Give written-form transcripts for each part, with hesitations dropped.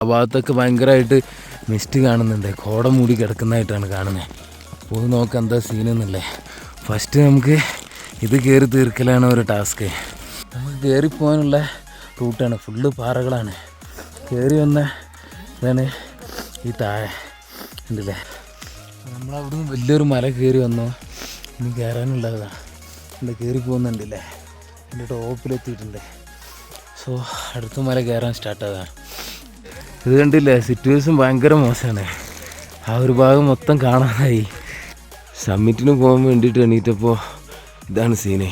ആ ഭാഗത്തൊക്കെ ഭയങ്കരമായിട്ട് മിസ്റ്റ് കാണുന്നുണ്ട്, കോട മൂടി കിടക്കുന്നതായിട്ടാണ് കാണുന്നത്. പോയി നോക്കാം എന്താ സീനെന്നല്ലേ. ഫസ്റ്റ് നമുക്ക് ഇത് കയറി തീർക്കലാണ് ഒരു ടാസ്ക്. നമുക്ക് കയറിപ്പോകാനുള്ള റൂട്ടാണ്, ഫുള്ള് പാറകളാണ്. കയറി വന്ന ഇതാണ് ഈ താഴെ ഉണ്ടല്ലേ. നമ്മളവിടുന്ന് വലിയൊരു മല കയറി വന്നു, ഇനി കയറാനുള്ളതാണ്. ഇവിടെ കയറി പോകുന്നുണ്ടല്ലേ, എൻ്റെ ടോപ്പിലെത്തിയിട്ടുണ്ട്. സോ അടുത്ത മല കയറാൻ സ്റ്റാർട്ടാകാം. ഇത് കണ്ടില്ലേ, സിറ്റുവേഷൻ ഭയങ്കര മോശമാണ്. ആ ഒരു ഭാഗം മൊത്തം കാണാനായി. സമ്മിറ്റിന് പോകാൻ വേണ്ടിയിട്ട് എണീറ്റപ്പോൾ ഇതാണ് സീന്.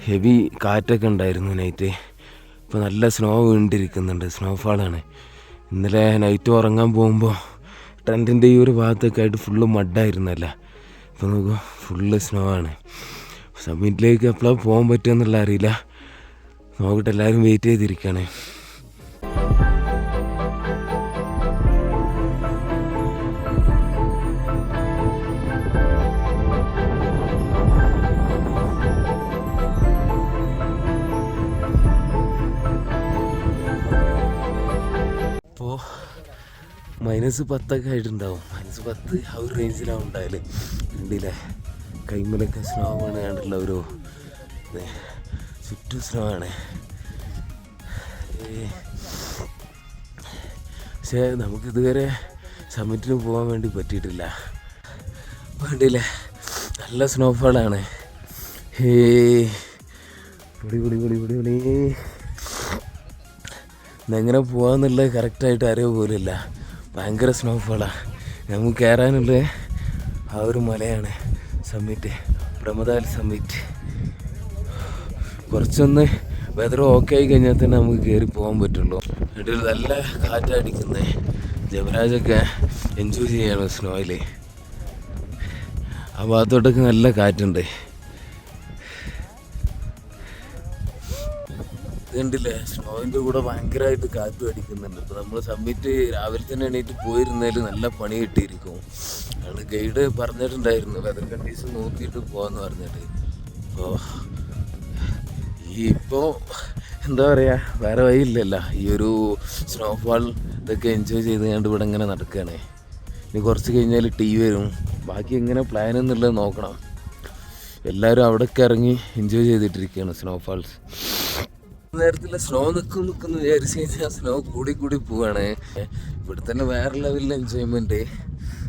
ഹെവി കാറ്റൊക്കെ ഉണ്ടായിരുന്നു നൈറ്റ്. ഇപ്പോൾ നല്ല സ്നോ വീണ്ടിരിക്കുന്നുണ്ട്, സ്നോഫാളാണ്. ഇന്നലെ നൈറ്റ് ഉറങ്ങാൻ പോകുമ്പോൾ ടെൻറ്റിൻ്റെ ഈ ഒരു ഭാഗത്തൊക്കെ ആയിട്ട് ഫുള്ള് മഡായിരുന്നല്ല. ഇപ്പോൾ നോക്കൂ, ഫുള്ള് സ്നോ ആണ്. സമ്മിറ്റിലേക്ക് എപ്പോഴാണ് പോകാൻ പറ്റുമെന്നുള്ള അറിയില്ല. നോക്കട്ടെ, എല്ലാവരും വെയിറ്റ് ചെയ്തിരിക്കുകയാണ്. ഇപ്പോൾ -10 ആയിട്ടുണ്ടാവും. -10 ആ ഒരു റേഞ്ചിലാണ് ഉണ്ടായാലും കണ്ടില്ലേ, കൈമലൊക്കെ സ്നോ ആണ് കണ്ടുള്ള ഒരു ചുറ്റും സ്നോ ആണ്. പക്ഷേ നമുക്കിതുവരെ സമ്മിറ്റിന് പോകാൻ വേണ്ടി പറ്റിയിട്ടില്ല. വേണ്ടിയില്ലേ, നല്ല സ്നോഫാളാണ്. ഇതെങ്ങനെ പോകാമെന്നുള്ളത് കറക്റ്റായിട്ട് അറിയുക പോലുമില്ല. ഭയങ്കര സ്നോഫാളാണ്. നമുക്ക് കയറാനുള്ളത് ആ ഒരു മലയാണ്, സമ്മിറ്റ്, ബ്രഹ്മതാൽ സമ്മിറ്റ്. കുറച്ചൊന്ന് വെതർ ഓക്കെ ആയി കഴിഞ്ഞാൽ തന്നെ നമുക്ക് കയറി പോകാൻ പറ്റുള്ളൂ. എന്നിട്ട് നല്ല കാറ്റടിക്കുന്നത്, ജവരാജൊക്കെ എൻജോയ് ചെയ്യാണ് സ്നോയിൽ. ആ ഭാഗത്തോട്ടൊക്കെ നല്ല കാറ്റുണ്ട്. ഇതുണ്ടല്ലേ, സ്നോവിൻ്റെ കൂടെ ഭയങ്കരമായിട്ട് കാറ്റും അടിക്കുന്നുണ്ട്. ഇപ്പോൾ നമ്മൾ സമ്മിറ്റ് രാവിലെ തന്നെ എണീറ്റ് പോയിരുന്നതിൽ നല്ല പണി കിട്ടിയിരിക്കും. ആണ് ഗൈഡ് പറഞ്ഞിട്ടുണ്ടായിരുന്നു വെതർ കണ്ടീഷൻ നോക്കിയിട്ട് പോകാമെന്ന് പറഞ്ഞിട്ട്. ഇപ്പോൾ എന്താ പറയുക, വേറെ വഴിയില്ലല്ലോ. ഈ ഒരു സ്നോഫാൾ ഇതൊക്കെ എൻജോയ് ചെയ്ത് കണ്ട് ഇവിടെ ഇങ്ങനെ നടക്കുകയാണ്. ഇനി കുറച്ച് കഴിഞ്ഞാൽ ടീ വരും. ബാക്കി എങ്ങനെ പ്ലാൻ എന്നുള്ളത് നോക്കണം. എല്ലാവരും അവിടെയൊക്കെ ഇറങ്ങി എൻജോയ് ചെയ്തിട്ടിരിക്കുകയാണ് സ്നോഫാൾസ്. നേരത്തില്ല സ്നോ നിൽക്കുന്നു വിചാരിച്ച് കഴിഞ്ഞാൽ സ്നോ കൂടി പോവാണ്. ഇവിടെ തന്നെ വേറെ ലെവലിൽ എൻജോയ്മെൻറ്റ്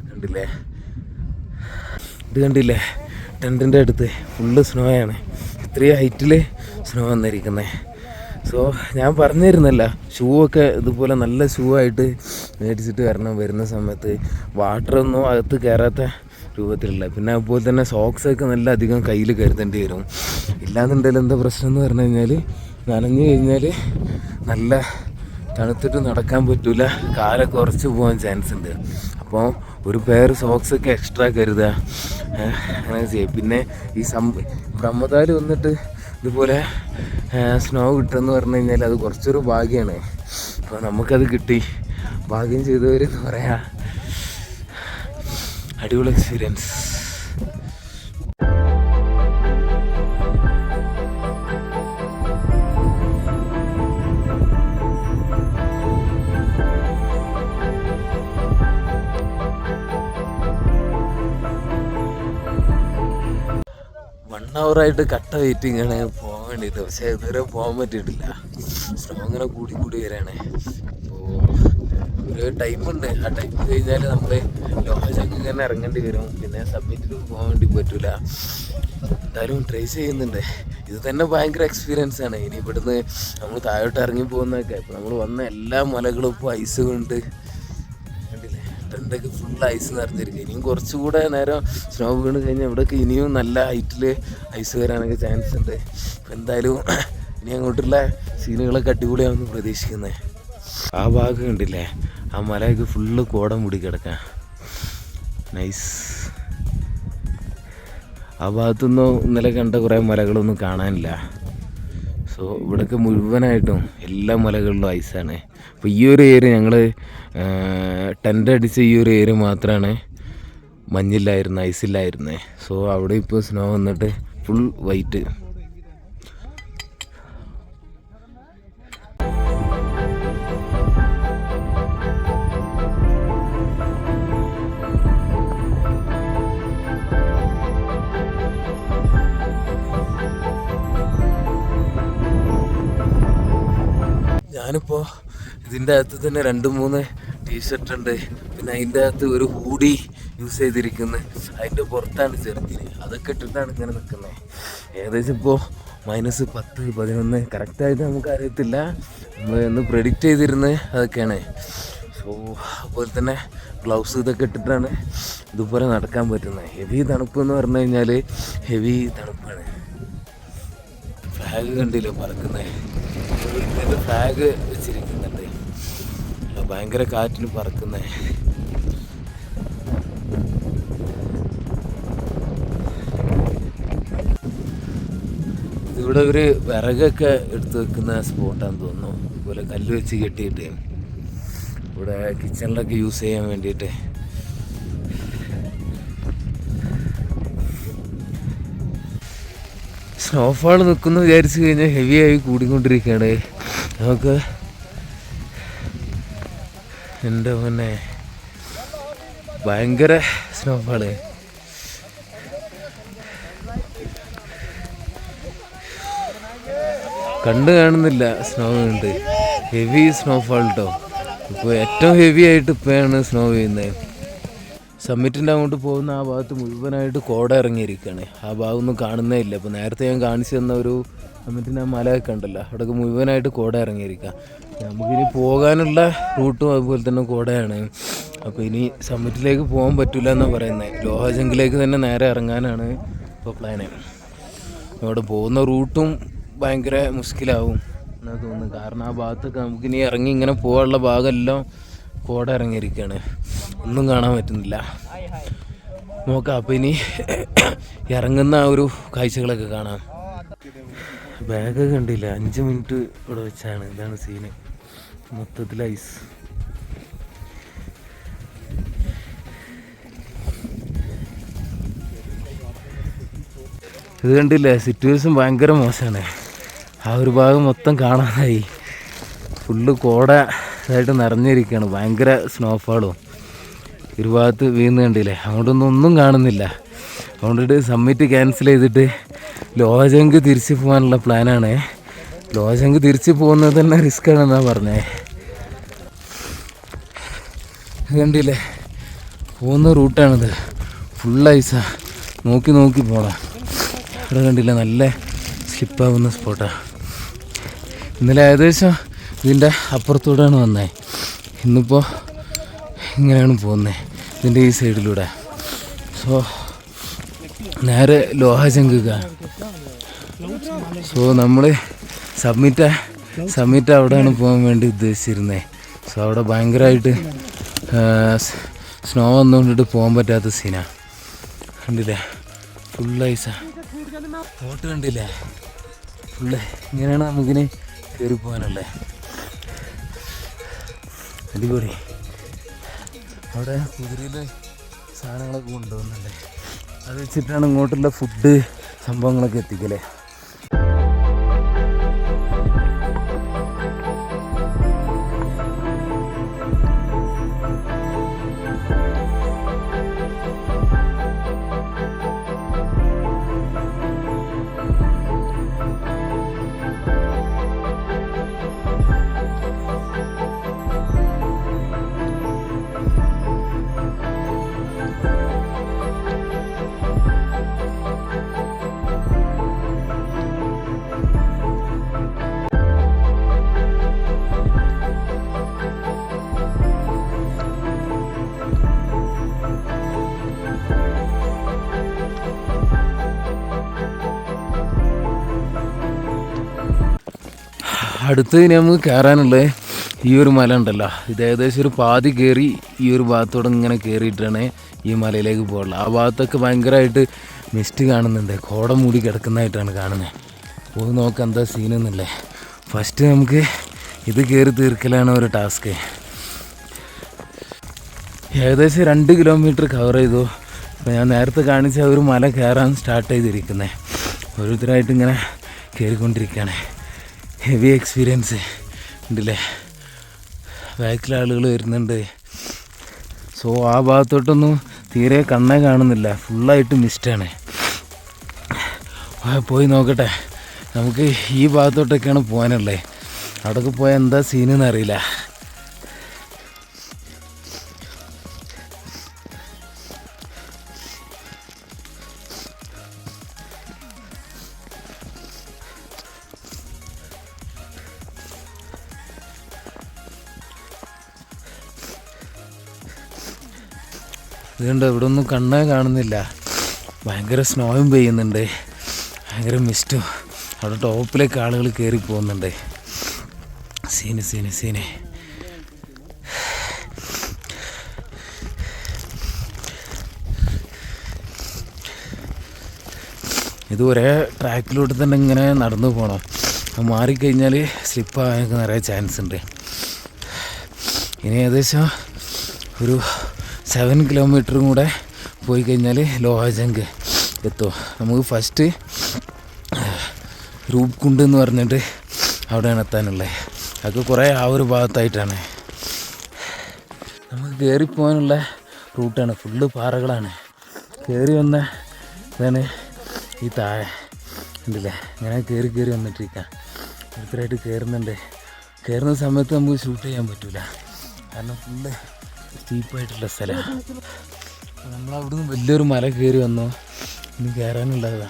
കണ്ടില്ലേ. ഇത് കണ്ടില്ലേ, ടെൻറ്റിൻ്റെ അടുത്ത് ഫുള്ള് സ്നോയാണ്. ഇത്രയും ഹൈറ്റിൽ സ്നോ വന്നിരിക്കുന്നത്. സോ ഞാൻ പറഞ്ഞിരുന്നല്ല, ഷൂ ഒക്കെ ഇതുപോലെ നല്ല ഷൂ ആയിട്ട് മേടിച്ചിട്ട് വരുന്ന സമയത്ത് വാട്ടറൊന്നും അകത്ത് കയറാത്ത രൂപത്തിലുള്ള. പിന്നെ അതുപോലെ തന്നെ സോക്സൊക്കെ നല്ല അധികം കയ്യിൽ കരുതേണ്ടി വരും. ഇല്ലാന്നുണ്ടെങ്കിൽ എന്താ പ്രശ്നം എന്ന് പറഞ്ഞു കഴിഞ്ഞാൽ, നനഞ്ഞു കഴിഞ്ഞാൽ നല്ല തണുത്തിട്ട് നടക്കാൻ പറ്റില്ല, കാലൊക്കെ കുറച്ച് പോകാൻ ചാൻസ് ഉണ്ട്. അപ്പോൾ ഒരു പെയർ സോക്സൊക്കെ എക്സ്ട്രാ കരുതുക, അങ്ങനെ ചെയ്യും. പിന്നെ ഈ ബ്രഹ്മതാൽ വന്നിട്ട് ഇതുപോലെ സ്നോ കിട്ടുമെന്ന് പറഞ്ഞു കഴിഞ്ഞാൽ അത് കുറച്ചൊരു ഭാഗ്യമാണ്. അപ്പോൾ നമുക്കത് കിട്ടി, ഭാഗ്യം ചെയ്തവരെന്ന് പറയാം. അടിപൊളി എക്സ്പീരിയൻസ്. hour കട്ട വെയിറ്റിംഗ് ആണ് പോകാൻ വേണ്ടിയിട്ട്. പക്ഷേ ഇതുവരെ പോകാൻ പറ്റിയിട്ടില്ല. സ്നോ ഇങ്ങനെ കൂടി വരികയാണ്. അപ്പോൾ ഒരു ടൈമുണ്ട്. ആ ടൈം കഴിഞ്ഞാൽ നമ്മൾ ലോഹജക്ക് ഇങ്ങനെ ഇറങ്ങേണ്ടി വരും. പിന്നെ സബ്മിറ്റിൽ പോകാൻ വേണ്ടി പറ്റില്ല. എന്തായാലും ട്രൈ ചെയ്യുന്നുണ്ട്. ഇത് തന്നെ ഭയങ്കര എക്സ്പീരിയൻസ് ആണ്. ഇനി ഇവിടുന്ന് നമ്മൾ താഴോട്ട് ഇറങ്ങി പോകുന്നതൊക്കെ, ഇപ്പോൾ നമ്മൾ വന്ന എല്ലാ മലകളും ഇപ്പോൾ ഐസ് കൊണ്ട് കണ്ടില്ലേ, ടെൻ്റൊക്കെ ഫുൾ ഐസ് നിറഞ്ഞിരിക്കും. ഇനിയും കുറച്ചുകൂടെ നേരം സ്നോ വീണ് കഴിഞ്ഞാൽ ഇവിടെയൊക്കെ ഇനിയും നല്ല ഹൈറ്റിൽ ഐസ് വരാനൊക്കെ ചാൻസ് ഉണ്ട്. അപ്പോൾ എന്തായാലും ഇനി അങ്ങോട്ടുള്ള സീനുകളൊക്കെ അടിപൊളിയാണെന്ന് പ്രതീക്ഷിക്കുന്നത്. ആ ഭാഗം കണ്ടില്ലേ, ആ മലയൊക്കെ ഫുള്ള് കോട മൂടി കിടക്കാം. നൈസ്. ആ ഭാഗത്തൊന്നും ഇന്നലെ കണ്ട കുറേ മലകളൊന്നും കാണാനില്ല. സോ ഇവിടെയൊക്കെ മുഴുവനായിട്ടും എല്ലാ മലകളിലും ഐസാണ്. അപ്പോൾ ഈ ഒരു ഏരിയ ഞങ്ങൾ ടെൻ്റ് അടിച്ച ഈ ഒരു ഏരിയ മാത്രമാണ് മഞ്ഞില്ലായിരുന്നു, ഐസില്ലായിരുന്നേ. സോ അവിടെ ഇപ്പോൾ സ്നോ വന്നിട്ട് ഫുൾ വൈറ്റ്. ഞാനിപ്പോൾ ഇതിൻ്റെ അകത്ത് തന്നെ 2-3 ടീഷർട്ട് ഉണ്ട്. പിന്നെ അതിൻ്റെ അകത്ത് ഒരു ഹൂഡി യൂസ് ചെയ്തിരിക്കുന്നത്. അതിൻ്റെ പുറത്താണ് ചെറുക്കിന്. അതൊക്കെ ഇട്ടിട്ടാണ് ഇങ്ങനെ നിൽക്കുന്നത്. ഏകദേശം ഇപ്പോൾ -10, -11 കറക്റ്റായിട്ട് നമുക്ക് അറിയത്തില്ല. നമ്മൾ ഒന്ന് പ്രെഡിക്റ്റ് ചെയ്തിരുന്നത് അതൊക്കെയാണ്. സോ അതുപോലെ തന്നെ ഗ്ലൗസ് ഇതൊക്കെ ഇട്ടിട്ടാണ് ഇതുപോലെ നടക്കാൻ പറ്റുന്നത്. ഹെവി തണുപ്പ് എന്ന് പറഞ്ഞു കഴിഞ്ഞാൽ ഹെവി തണുപ്പാണ്. ഫ്ലാഗ് കണ്ടില്ല പറക്കുന്നത്. ഫ്ലാഗ് വെച്ചിരിക്കുന്നുണ്ട്. ഭയങ്കര കാറ്റിന് പറക്കുന്നത്. ഇതിവിടെ ഒരു വിറകൊക്കെ എടുത്ത് വെക്കുന്ന സ്പോട്ടാണെന്ന് തോന്നുന്നു. അതുപോലെ കല്ല് വെച്ച് കെട്ടിയിട്ട് ഇവിടെ കിച്ചണിലൊക്കെ യൂസ് ചെയ്യാൻ വേണ്ടിയിട്ട്. സ്നോഫാൾ നിൽക്കുന്നു വിചാരിച്ചു കഴിഞ്ഞാൽ ഹെവി ആയി കൂടിക്കൊണ്ടിരിക്കുകയാണ്. നമുക്ക് എൻ്റെ മുന്നേ ഭയങ്കര സ്നോഫാള്. കണ്ടു കാണുന്നില്ല സ്നോ ഉണ്ട്. ഹെവി സ്നോഫാൾ കേട്ടോ. ഇപ്പോൾ ഏറ്റവും ഹെവി ആയിട്ട് ഇപ്പോഴാണ് സ്നോ പെയ്യുന്നത്. സമ്മിറ്റിൻ്റെ അങ്ങോട്ട് പോകുന്ന ആ ഭാഗത്ത് മുഴുവനായിട്ട് കോട ഇറങ്ങിയിരിക്കുകയാണ്. ആ ഭാഗമൊന്നും കാണുന്നേ ഇല്ല. ഇപ്പോൾ നേരത്തെ ഞാൻ കാണിച്ചു തന്ന ഒരു സമ്മിറ്റിൻ്റെ ആ മലയൊക്കെ ഉണ്ടല്ലോ, അവിടെയൊക്കെ മുഴുവനായിട്ട് കോട ഇറങ്ങിയിരിക്കുക. നമുക്കിനി പോകാനുള്ള റൂട്ടും അതുപോലെ തന്നെ കോടയാണ്. അപ്പോൾ ഇനി സമ്മിറ്റിലേക്ക് പോകാൻ പറ്റില്ല എന്നാണ് പറയുന്നത്. ലോഹജംഗിലേക്ക് തന്നെ നേരെ ഇറങ്ങാനാണ് ഇപ്പോൾ പ്ലാന്. അവിടെ പോകുന്ന റൂട്ടും ഭയങ്കര മുഷ്കിലാവും എന്നാണ് തോന്നുന്നത്. കാരണം ആ ഭാഗത്തൊക്കെ നമുക്കിനി ഇറങ്ങി ഇങ്ങനെ പോകാനുള്ള ഭാഗമെല്ലാം കോട ഇറങ്ങിയിരിക്കുകയാണ്. ഒന്നും കാണാൻ പറ്റുന്നില്ല. നോക്കാം. അപ്പോൾ ഇനി ഇറങ്ങുന്ന ആ ഒരു കാഴ്ചകളൊക്കെ കാണാം. ബാഗൊക്കെ കണ്ടില്ല. 5 മിനിറ്റ് ഇവിടെ വെച്ചാണ്. ഇതാണ് സീന്. മൊത്തത്തിൽ ഐസ്. ഇത് കണ്ടില്ലേ, സിറ്റുവേഷൻ ഭയങ്കര മോശമാണ്. ആ ഒരു ഭാഗം മൊത്തം കാണാനായി. ഫുള്ള് കോട ഇതായിട്ട് നിറഞ്ഞിരിക്കുകയാണ്. ഭയങ്കര സ്നോഫാളും ഒരു ഭാഗത്ത് വീണ് കണ്ടില്ലേ. അതുകൊണ്ടൊന്നും ഒന്നും കാണുന്നില്ല. അതുകൊണ്ടിട്ട് സമ്മിറ്റ് ക്യാൻസൽ ചെയ്തിട്ട് ലോഹജങ്ക് തിരിച്ച് പോകാനുള്ള പ്ലാനാണ്. ലോഹജങ്ക് തിരിച്ച് പോകുന്നത് തന്നെ റിസ്ക് ആണെന്നാണ് പറഞ്ഞത്. കണ്ടില്ലേ, പോകുന്ന റൂട്ടാണിത്. ഫുൾ ഐസാ. നോക്കി നോക്കി പോകണം. ഇവിടെ കണ്ടില്ല, നല്ല സ്ലിപ്പാവുന്ന സ്പോട്ടാണ്. ഇന്നലെ ഏകദേശം ഇതിൻ്റെ അപ്പുറത്തൂടെയാണ് വന്നത്. ഇന്നിപ്പോൾ ഇങ്ങനെയാണ് പോകുന്നത്, ഇതിൻ്റെ ഈ സൈഡിലൂടെ. സോ നേരെ ലോഹജങ്ക. സോ നമ്മൾ സമ്മിറ്റ് അവിടെയാണ് പോകാൻ വേണ്ടി ഉദ്ദേശിച്ചിരുന്നത്. സോ അവിടെ ഭയങ്കരമായിട്ട് സ്നോ വന്നുകൊണ്ടിട്ട് പോകാൻ പറ്റാത്ത സീനാണ്. കണ്ടില്ലേ, ഫുൾ ഐസാ. ഫോട്ടോ കണ്ടില്ലേ, ഫുള്ള് ഇങ്ങനെയാണ് നമുക്കിനി കയറി പോകാനല്ലേ. അടിപൊളി. അവിടെ കുതിരയിൽ സാധനങ്ങളൊക്കെ കൊണ്ടുപോകുന്നുണ്ട്. അത് വെച്ചിട്ടാണ് ഇങ്ങോട്ടുള്ള ഫുഡ് സംഭവങ്ങളൊക്കെ എത്തിക്കല്ലേ. അടുത്ത് ഇനി നമുക്ക് കയറാനുള്ളത് ഈ ഒരു മല ഉണ്ടല്ലോ. ഇത് ഏകദേശം ഒരു പാതി കയറി ഈ ഒരു ഭാഗത്തോടെ ഇങ്ങനെ കയറിയിട്ടാണ് ഈ മലയിലേക്ക് പോകുള്ളത്. ആ ഭാഗത്തൊക്കെ ഭയങ്കരമായിട്ട് മിസ്റ്റ് കാണുന്നുണ്ട്. കോട മൂടി കിടക്കുന്നതായിട്ടാണ് കാണുന്നത്. പോയി നോക്കാം എന്താ സീനെന്നല്ലേ. ഫസ്റ്റ് നമുക്ക് ഇത് കയറി തീർക്കലാണ് ഒരു ടാസ്ക്. ഏകദേശം 2 കിലോമീറ്റർ കവർ ചെയ്തു. അപ്പോൾ ഞാൻ നേരത്തെ കാണിച്ച ഒരു മല കയറാൻ സ്റ്റാർട്ട് ചെയ്തിരിക്കുന്നത്. ഓരോരുത്തരായിട്ട് ഇങ്ങനെ കയറിക്കൊണ്ടിരിക്കുകയാണ്. ഹെവി എക്സ്പീരിയൻസ് ഉണ്ടല്ലേ. ബാക്കിൽ ആളുകൾ വരുന്നുണ്ട്. സോ ആ ഭാഗത്തോട്ടൊന്നും തീരെ കണ്ണേ കാണുന്നില്ല. ഫുള്ളായിട്ട് മിസ്റ്റാണ്. പോയി നോക്കട്ടെ. നമുക്ക് ഈ ഭാഗത്തോട്ടൊക്കെയാണ് പോകാനുള്ളത്. അവിടെയൊക്കെ പോയാൽ എന്താ സീനെന്ന് അറിയില്ല. ഇതുകൊണ്ട് ഇവിടെ ഒന്നും കണ്ണേ കാണുന്നില്ല. ഭയങ്കര സ്നോയും പെയ്യുന്നുണ്ട്, ഭയങ്കര മിസ്റ്റും. അവിടെ ടോപ്പിലേക്ക് ആളുകൾ കയറി പോകുന്നുണ്ട്. Scene scene scene. ഇത് ഒരേ ട്രാക്കിലൂടെ തന്നെ ഇങ്ങനെ നടന്നു പോകണം. അത് മാറിക്കഴിഞ്ഞാൽ സ്ലിപ്പാകാനൊക്കെ നിറയെ ചാൻസ് ഉണ്ട്. ഇനി ഏകദേശം ഒരു 7 കിലോമീറ്ററും കൂടെ പോയി കഴിഞ്ഞാൽ ലോഹാജങ്ക് എത്തും. നമുക്ക് ഫസ്റ്റ് രൂപ്കുണ്ട് എന്ന് പറഞ്ഞിട്ട് അവിടെയാണ് എത്താനുള്ളത്. അതൊക്കെ കുറേ ആ ഒരു ഭാഗത്തായിട്ടാണ്. നമുക്ക് കയറിപ്പോകാനുള്ള റൂട്ടാണ്, ഫുള്ള് പാറകളാണ്. കയറി വന്ന ഇതാണ് ഈ താഴെ ഉണ്ടല്ലേ, ഇങ്ങനെ കയറി വന്നിട്ടിരിക്കാം. ഓരോരുത്തരായിട്ട് കയറുന്നുണ്ട്. കയറുന്ന സമയത്ത് നമുക്ക് ഷൂട്ട് ചെയ്യാൻ പറ്റില്ല, കാരണം ഫുള്ള് സ്റ്റീപ്പായിട്ടുള്ള സ്ഥലമാണ്. നമ്മളവിടുന്ന് വലിയൊരു മല കയറി വന്നു. ഇനി കയറാനുള്ളതാണ്.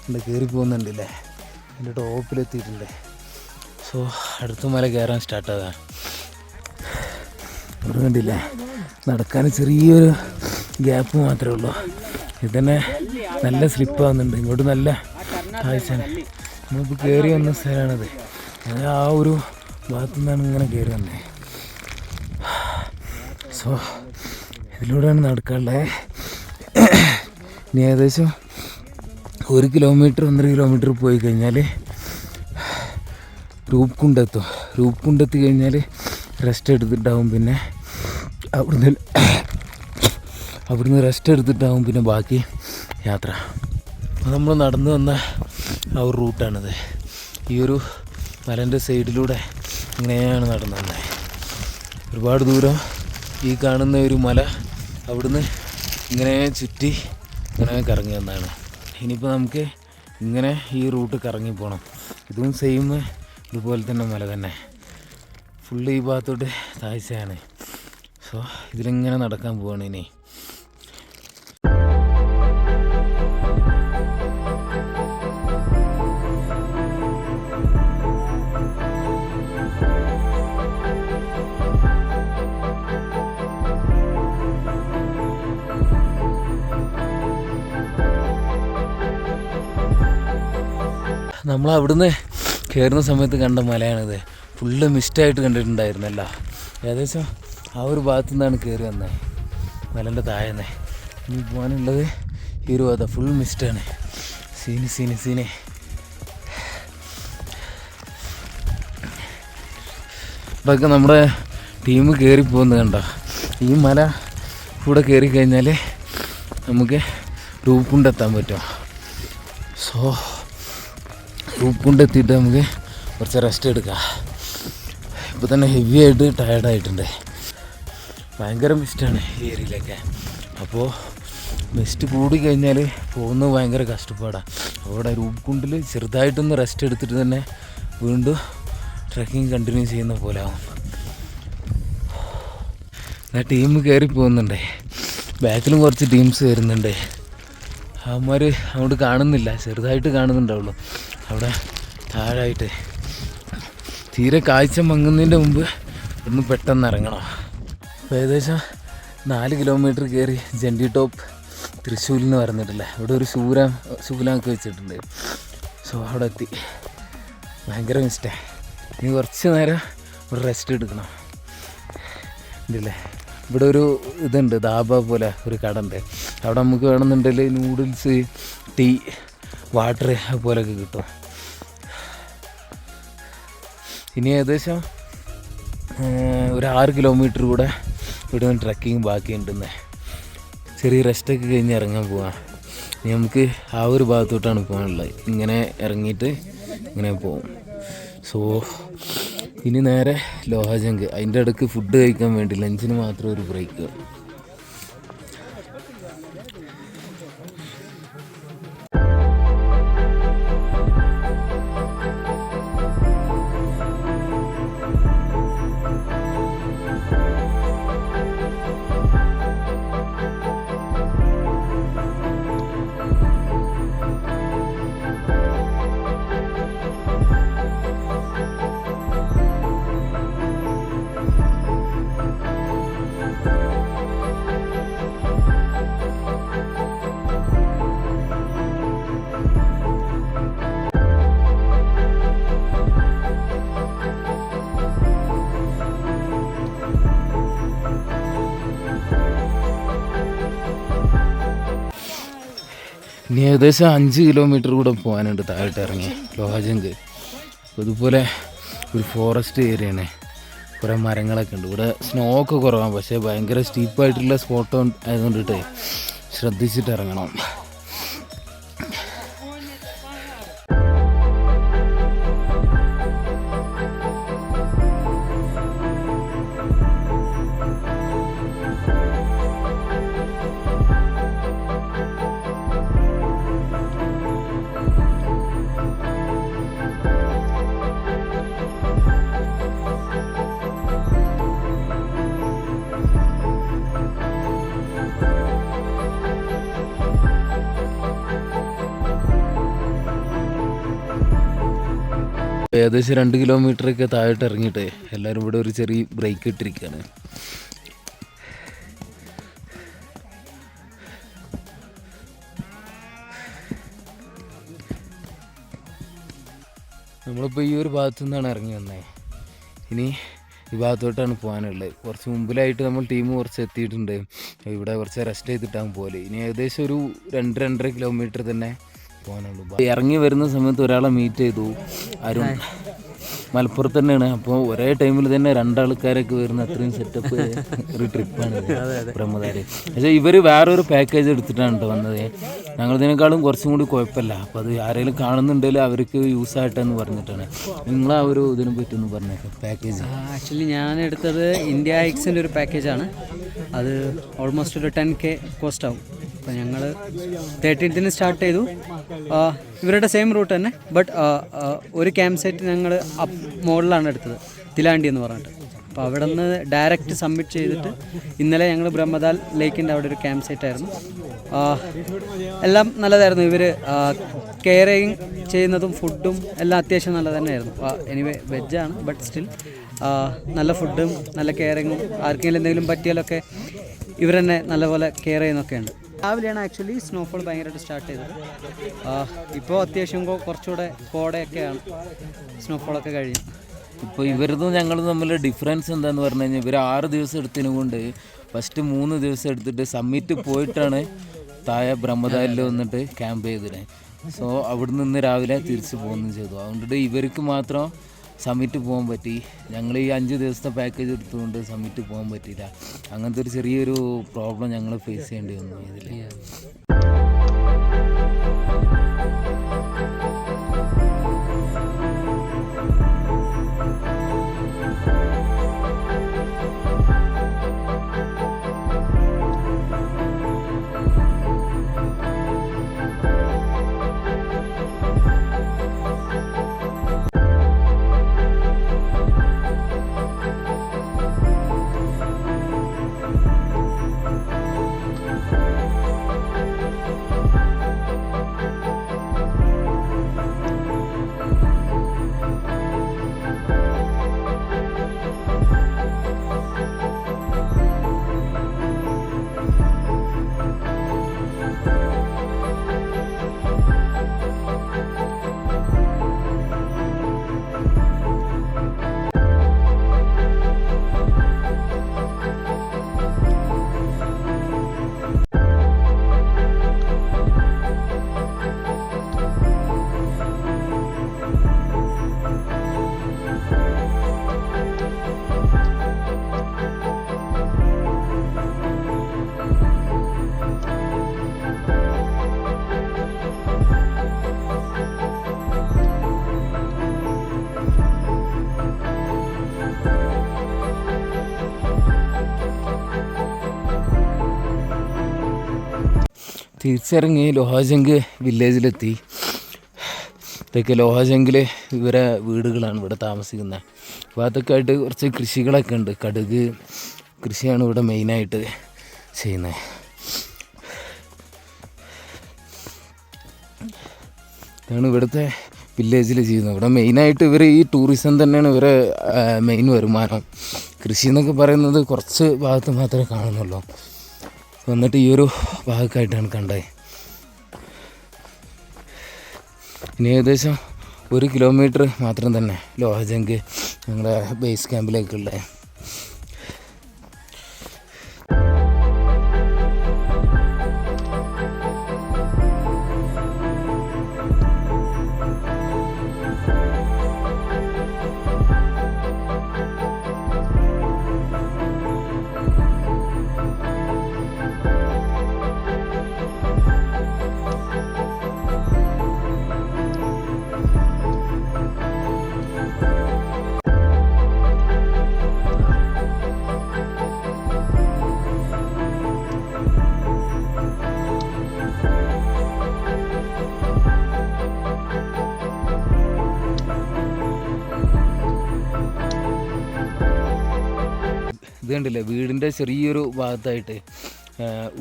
ഇവിടെ കയറി പോകുന്നുണ്ടല്ലേ, എൻ്റെ ടോപ്പിലെത്തിയിട്ടുണ്ട്. സോ അടുത്ത മല കയറാൻ സ്റ്റാർട്ടാകാം. ഇവിടെ കണ്ടില്ലേ, നടക്കാൻ ചെറിയൊരു ഗ്യാപ്പ് മാത്രമേ ഉള്ളൂ. ഇതന്നെ നല്ല സ്ലിപ്പാകുന്നുണ്ട്. ഇങ്ങോട്ട് നല്ല കാഴ്ചയാണ്. നമ്മളിപ്പോൾ കയറി വന്ന സ്ഥലമാണിത്. അങ്ങനെ ആ ഒരു ഭാഗത്തു നിന്നാണ് ഇങ്ങനെ കയറി വന്നത്. സോ ഇതിലൂടെയാണ് നടക്കാനുള്ളത്. ഇനി ഏകദേശം 1 കിലോമീറ്റർ 1.5 കിലോമീറ്റർ പോയി കഴിഞ്ഞാൽ രൂപ്കുണ്ടെത്തും. രൂപ്കുണ്ടെത്തി കഴിഞ്ഞാൽ റെസ്റ്റ് എടുത്തിട്ടാവും പിന്നെ അവിടുന്ന് റെസ്റ്റ് എടുത്തിട്ടാവും പിന്നെ ബാക്കി യാത്ര. അപ്പോൾ നമ്മൾ നടന്നു വന്ന ആ ഒരു റൂട്ടാണിത്. ഈ ഒരു മലേൻ്റെ സൈഡിലൂടെ ഇങ്ങനെയാണ് നടന്നു വന്നത്. ഒരുപാട് ദൂരം ഈ കാണുന്ന ഒരു മല അവിടുന്ന് ഇങ്ങനെ ചുറ്റി ഇങ്ങനെ കറങ്ങി വന്നതാണ്. ഇനിയിപ്പോൾ നമുക്ക് ഇങ്ങനെ ഈ റൂട്ട് കറങ്ങി പോകണം. ഇതും സെയിം ഇതുപോലെ തന്നെ മല തന്നെ, ഫുള്ള് ഈ ഭാഗത്തോട്ട് താഴ്ചയാണ്. സോ ഇതിലിങ്ങനെ നടക്കാൻ പോവാണ് ഇനി. നമ്മൾ അവിടുന്ന് കയറുന്ന സമയത്ത് കണ്ട മലയാണിത്. ഫുള്ള് മിസ്റ്റായിട്ട് കണ്ടിട്ടുണ്ടായിരുന്നല്ല. ഏകദേശം ആ ഒരു ഭാഗത്തു നിന്നാണ് കയറി വന്നത്, മലേൻ്റെ താഴെ. ഇനി പോകാനുള്ളത് ഈ ഒരു ഭാഗത്താണ്, ഫുൾ മിസ്റ്റാണ്. Scene scene scene. ഇതൊക്കെ നമ്മുടെ ടീം കയറി പോകുന്നത് കണ്ടോ. ഈ മല കൂടെ കയറി കഴിഞ്ഞാൽ നമുക്ക് രൂപ്കുണ്ടെത്താൻ പറ്റും. സോ രൂപ്കുണ്ടെത്തിയിട്ട് നമുക്ക് കുറച്ച് റെസ്റ്റ് എടുക്കാം. ഇപ്പോൾ തന്നെ ഹെവി ആയിട്ട് ടയർഡായിട്ടുണ്ട്. ഭയങ്കര മിസ്റ്റാണ് ഈ ഏരിയയിലൊക്കെ. അപ്പോൾ മിസ്റ്റ് കൂടി കഴിഞ്ഞാൽ പോകുന്നത് ഭയങ്കര കഷ്ടപ്പാടാണ്. അവിടെ രൂപ്കുണ്ടിൽ ചെറുതായിട്ടൊന്ന് റെസ്റ്റ് എടുത്തിട്ട് തന്നെ വീണ്ടും ട്രക്കിങ് കണ്ടിന്യൂ ചെയ്യുന്ന പോലെ ആവും. ടീം കയറി പോകുന്നുണ്ട്. ബാക്കിലും കുറച്ച് ടീംസ് വരുന്നുണ്ട്. അവന്മാർ അങ്ങോട്ട് കാണുന്നില്ല, ചെറുതായിട്ട് കാണുന്നുണ്ടാവുള്ളൂ. അവിടെ താഴായിട്ട് തീരെ കാഴ്ച മങ്ങുന്നതിൻ്റെ മുമ്പ് ഒന്ന് പെട്ടെന്ന് ഇറങ്ങണം. അപ്പോൾ ഏകദേശം 4 കിലോമീറ്റർ കയറി ജെൻഡി ടോപ്പ് തൃശ്ശൂരിൽ നിന്ന് പറഞ്ഞിട്ടില്ല. ഇവിടെ ഒരു ശൂലാമൊക്കെ വെച്ചിട്ടുണ്ട്. സോ അവിടെ എത്തി. ഭയങ്കര മിസ്റ്റാണ്. ഇനി കുറച്ച് നേരം ഇവിടെ റെസ്റ്റ് എടുക്കണം. ഇല്ലേ, ഇവിടെ ഒരു ഇതുണ്ട്, ധാബ പോലെ ഒരു കട ഉണ്ട്. അവിടെ നമുക്ക് വേണമെന്നുണ്ടെങ്കിൽ നൂഡിൽസ്, ടീ, വാട്ടർ അതുപോലെയൊക്കെ കിട്ടും. ഇനി ഏകദേശം ഒരു 6 കിലോമീറ്റർ കൂടെ ഇവിടെ നിന്ന് ട്രക്കിങ് ബാക്കിയുണ്ടെന്ന്. ചെറിയ റെസ്റ്റൊക്കെ കഴിഞ്ഞ് ഇറങ്ങാൻ പോവാം. ഇനി നമുക്ക് ആ ഒരു ഭാഗത്തോട്ടാണ് പോകാനുള്ളത്. ഇങ്ങനെ ഇറങ്ങിയിട്ട് ഇങ്ങനെ പോകും. സോ ഇനി നേരെ ലോഹാജങ്ക്. അതിൻ്റെ ഇടയ്ക്ക് ഫുഡ് കഴിക്കാൻ വേണ്ടി ലഞ്ചിന് മാത്രം ഒരു ബ്രേക്ക്. ഇനി ഏകദേശം 5 കിലോമീറ്റർ കൂടെ പോകാനുണ്ട് താഴോട്ട് ഇറങ്ങി ലോഹാജങ്ക്. അതുപോലെ ഒരു ഫോറസ്റ്റ് ഏരിയയാണ്, കുറേ മരങ്ങളൊക്കെ ഉണ്ട്. ഇവിടെ സ്നോ ഒക്കെ കുറവാണ്, പക്ഷേ ഭയങ്കര സ്റ്റീപ്പായിട്ടുള്ള സ്പോട്ട് ആയതുകൊണ്ടിട്ട് ശ്രദ്ധിച്ചിട്ട് ഇറങ്ങണം. ഏകദേശം 2 കിലോമീറ്ററൊക്കെ താഴോട്ട് ഇറങ്ങിയിട്ട് എല്ലാവരും ഇവിടെ ഒരു ചെറിയ ബ്രേക്ക് ഇട്ടിരിക്കുകയാണ്. നമ്മളിപ്പോൾ ഈ ഒരു ഭാഗത്തു നിന്നാണ് ഇറങ്ങി വന്നത്. ഇനി ഈ ഭാഗത്തോട്ടാണ് പോകാനുള്ളത്. കുറച്ച് മുമ്പിലായിട്ട് നമ്മൾ ടീം കുറച്ച് എത്തിയിട്ടുണ്ട്. ഇവിടെ കുറച്ച് റെസ്റ്റ് ചെയ്തിട്ടാകും പോലെ. ഇനി ഏകദേശം ഒരു 2-2.5 കിലോമീറ്റർ തന്നെ പോകാനുള്ളൂ. ഇറങ്ങി വരുന്ന സമയത്ത് ഒരാളെ മീറ്റ് ചെയ്തു. അരുൺ മലപ്പുറത്ത് തന്നെയാണ്. അപ്പോൾ ഒരേ ടൈമിൽ തന്നെ 2 ആൾക്കാരൊക്കെ വരുന്ന അത്രയും സെറ്റപ്പ് ഒരു ട്രിപ്പാണ് ബ്രഹ്മധാരി. പക്ഷേ ഇവർ വേറൊരു പാക്കേജ് എടുത്തിട്ടാണ് കേട്ടോ വന്നത്. ഞങ്ങളിതിനേക്കാളും കുറച്ചും കൂടി കുഴപ്പമില്ല. അപ്പോൾ അത് ആരെങ്കിലും കാണുന്നുണ്ടെങ്കിൽ അവർക്ക് യൂസ് ആയിട്ടെന്ന് പറഞ്ഞിട്ടാണ്. നിങ്ങൾ ആ ഒരു ഇതിനെ പറ്റി ഒന്ന് പറഞ്ഞേക്കാം പാക്കേജ്. ആക്ച്വലി ഞാൻ എടുത്തത് ഇന്ത്യ ഹൈക്സിൻ്റെ ഒരു പാക്കേജാണ്. അത് ഓൾമോസ്റ്റ് ഒരു 10K കോസ്റ്റ് ആവും. അപ്പോൾ ഞങ്ങൾ 13th സ്റ്റാർട്ട് ചെയ്തു. ഇവരുടെ സെയിം റൂട്ട് തന്നെ, ബട്ട് ഒരു ക്യാമ്പ് സൈറ്റ് ഞങ്ങൾ മുകളിലാണ് എടുത്തത്, തിലാണ്ടി എന്ന് പറഞ്ഞിട്ട്. അപ്പോൾ അവിടെ നിന്ന് ഡയറക്റ്റ് സബ്മിറ്റ് ചെയ്തിട്ട് ഇന്നലെ ഞങ്ങൾ ബ്രഹ്മതാൽ ലേക്കിൻ്റെ അവിടെ ഒരു ക്യാമ്പ് സൈറ്റ് ആയിരുന്നു. എല്ലാം നല്ലതായിരുന്നു. ഇവർ കെയറിങ് ചെയ്യുന്നതും ഫുഡും എല്ലാം അത്യാവശ്യം നല്ല തന്നെയായിരുന്നു. എനിവേ വെജാണ്, ബട്ട് സ്റ്റിൽ നല്ല ഫുഡും നല്ല കെയറിങ്ങും. ആർക്കെങ്കിലും എന്തെങ്കിലും പറ്റിയാലൊക്കെ ഇവർ തന്നെ നല്ലപോലെ കെയർ ചെയ്യുന്നൊക്കെ ഉണ്ട്. രാവിലെയാണ് ആക്ച്വലി സ്നോഫോൾ ഭയങ്കരമായിട്ട് സ്റ്റാർട്ട് ചെയ്തത്. ഇപ്പോൾ അത്യാവശ്യം കുറച്ചുകൂടെ കോടയൊക്കെയാണ്, സ്നോഫോളൊക്കെ കഴിഞ്ഞു. ഇപ്പോൾ ഇവരതും ഞങ്ങളും തമ്മിൽ ഡിഫറൻസ് എന്താണെന്ന് പറഞ്ഞു കഴിഞ്ഞാൽ ഇവർ 6 ദിവസം എടുത്തതിന് കൊണ്ട് ഫസ്റ്റ് 3 ദിവസം എടുത്തിട്ട് സമ്മിറ്റ് പോയിട്ടാണ് താഴെ ബ്രഹ്മതാലിൽ വന്നിട്ട് ക്യാമ്പ് ചെയ്തിട്ട്. സോ അവിടെ നിന്ന് രാവിലെ തിരിച്ച് പോകുകയും ചെയ്തു. അതുകൊണ്ടിട്ട് ഇവർക്ക് മാത്രം സമ്മിറ്റ് പോകാൻ പറ്റി. ഞങ്ങൾ ഈ 5 ദിവസത്തെ പാക്കേജ് എടുത്തുകൊണ്ട് സമ്മിറ്റ് പോകാൻ പറ്റിയില്ല. അങ്ങനത്തെ ഒരു ചെറിയൊരു പ്രോബ്ലം ഞങ്ങൾ ഫേസ് ചെയ്യേണ്ടി വന്നു ഇതിൽ. തിരിച്ചിറങ്ങി ലോഹാജങ്ക് വില്ലേജിലെത്തി. ഇതൊക്കെ ലോഹാജങ്കിൽ ഇവരെ വീടുകളാണ്, ഇവിടെ താമസിക്കുന്നത്. അപ്പോൾ അതൊക്കെ ആയിട്ട് കുറച്ച് കൃഷികളൊക്കെ ഉണ്ട്. കടുക് കൃഷിയാണ് ഇവിടെ മെയിനായിട്ട് ചെയ്യുന്നത്. ഇതാണ് ഇവിടുത്തെ വില്ലേജിൽ ചെയ്യുന്നത്. ഇവിടെ മെയിനായിട്ട് ഇവർ ഈ ടൂറിസം തന്നെയാണ് ഇവരെ മെയിൻ വരുമാനം. കൃഷി എന്നൊക്കെ പറയുന്നത് കുറച്ച് ഭാഗത്ത് മാത്രമേ കാണുന്നുള്ളൂ. വന്നിട്ട് ഈ ഒരു ഭാഗമായിട്ടാണ് കണ്ടത്. ഇനി ഏകദേശം 1 കിലോമീറ്റർ മാത്രം തന്നെ ലോഹാജങ്ക് ഞങ്ങളുടെ ബേസ് ക്യാമ്പിലേക്കുള്ള. കണ്ടില്ലേ വീടിൻ്റെ ചെറിയൊരു ഭാഗത്തായിട്ട്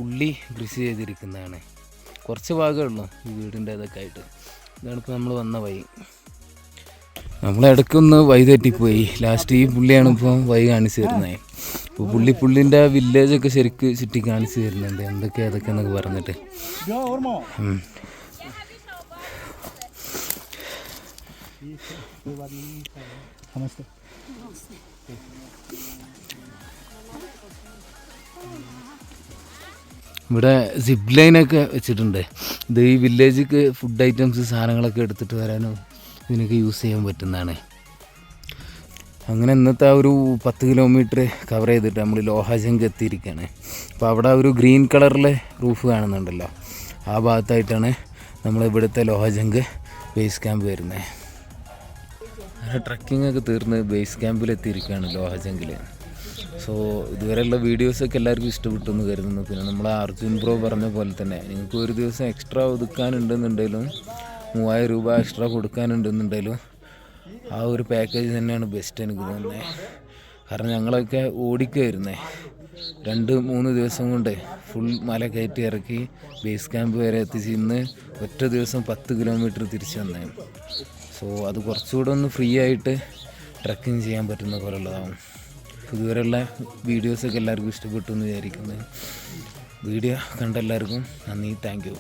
ഉള്ളി കൃഷി ചെയ്തിരിക്കുന്നതാണ്. കുറച്ച് ഭാഗമേ ഉള്ളൂ ഈ വീടിൻ്റെ ഇതൊക്കെ ആയിട്ട്. ഇതാണ് ഇപ്പോൾ നമ്മൾ വന്ന വഴി. നമ്മളിടയ്ക്കൊന്ന് വഴി തെറ്റിപ്പോയി. ലാസ്റ്റ് ഈ പുള്ളിയാണ് ഇപ്പോൾ വഴി കാണിച്ചു തരുന്നത്. ഇപ്പോൾ പുള്ളിൻ്റെ വില്ലേജൊക്കെ ശരിക്ക് ചുറ്റി കാണിച്ചു തരുന്നുണ്ട് എന്തൊക്കെയാണ് അതൊക്കെ എന്നൊക്കെ പറഞ്ഞിട്ട്. ഇവിടെ സിപ്പ് ലൈനൊക്കെ വെച്ചിട്ടുണ്ട്. ഇത് ഈ വില്ലേജിക്ക് ഫുഡ് ഐറ്റംസ് സാധനങ്ങളൊക്കെ എടുത്തിട്ട് വരാനും ഇതിനൊക്കെ യൂസ് ചെയ്യാൻ പറ്റുന്നതാണ്. അങ്ങനെ ഇന്നത്തെ ആ ഒരു 10 കിലോമീറ്റർ കവർ ചെയ്തിട്ട് നമ്മൾ ലോഹാജങ്ക് എത്തിയിരിക്കുകയാണ്. അപ്പോൾ അവിടെ ഒരു ഗ്രീൻ കളറിലെ റൂഫ് കാണുന്നുണ്ടല്ലോ, ആ ഭാഗത്തായിട്ടാണ് നമ്മൾ ഇവിടുത്തെ ലോഹാജങ്ക് ബേസ് ക്യാമ്പ് വരുന്നത്. അങ്ങനെ ട്രക്കിംഗ് ഒക്കെ തീർന്ന് ബേസ് ക്യാമ്പിൽ എത്തിയിരിക്കുകയാണ് ലോഹാജങ്കിൽ. സോ ഇതുവരെയുള്ള വീഡിയോസൊക്കെ എല്ലാവർക്കും ഇഷ്ടപ്പെട്ടു എന്ന് കരുതുന്നു. പിന്നെ നമ്മൾ അർജുൻ ബ്രോ പറഞ്ഞ പോലെ തന്നെ നിങ്ങൾക്ക് ഒരു ദിവസം എക്സ്ട്രാ ഒതുക്കാനുണ്ടെന്നുണ്ടെങ്കിലും 3000 രൂപ എക്സ്ട്രാ കൊടുക്കാനുണ്ടെന്നുണ്ടെങ്കിലും ആ ഒരു പാക്കേജ് തന്നെയാണ് ബെസ്റ്റ് എനിക്ക് തോന്നുന്നത്. കാരണം ഞങ്ങളൊക്കെ ഓടിക്കുമായിരുന്നേ 2-3 ദിവസം കൊണ്ട് ഫുൾ മല കയറ്റി ഇറക്കി ബേസ് ക്യാമ്പ് വരെ എത്തിച്ച് ഇന്ന് ഒറ്റ ദിവസം 10 കിലോമീറ്റർ തിരിച്ചു വന്നേ. സോ അത് കുറച്ചുകൂടെ ഒന്ന് ഫ്രീ ആയിട്ട് ട്രക്കിങ് ചെയ്യാൻ പറ്റുന്ന പോലുള്ളതാവും. ഇതുവരെയുള്ള വീഡിയോസൊക്കെ എല്ലാവർക്കും ഇഷ്ടപ്പെട്ടു എന്ന് വിചാരിക്കുന്നത്. വീഡിയോ കണ്ട എല്ലാവർക്കും നന്ദി, താങ്ക് യു.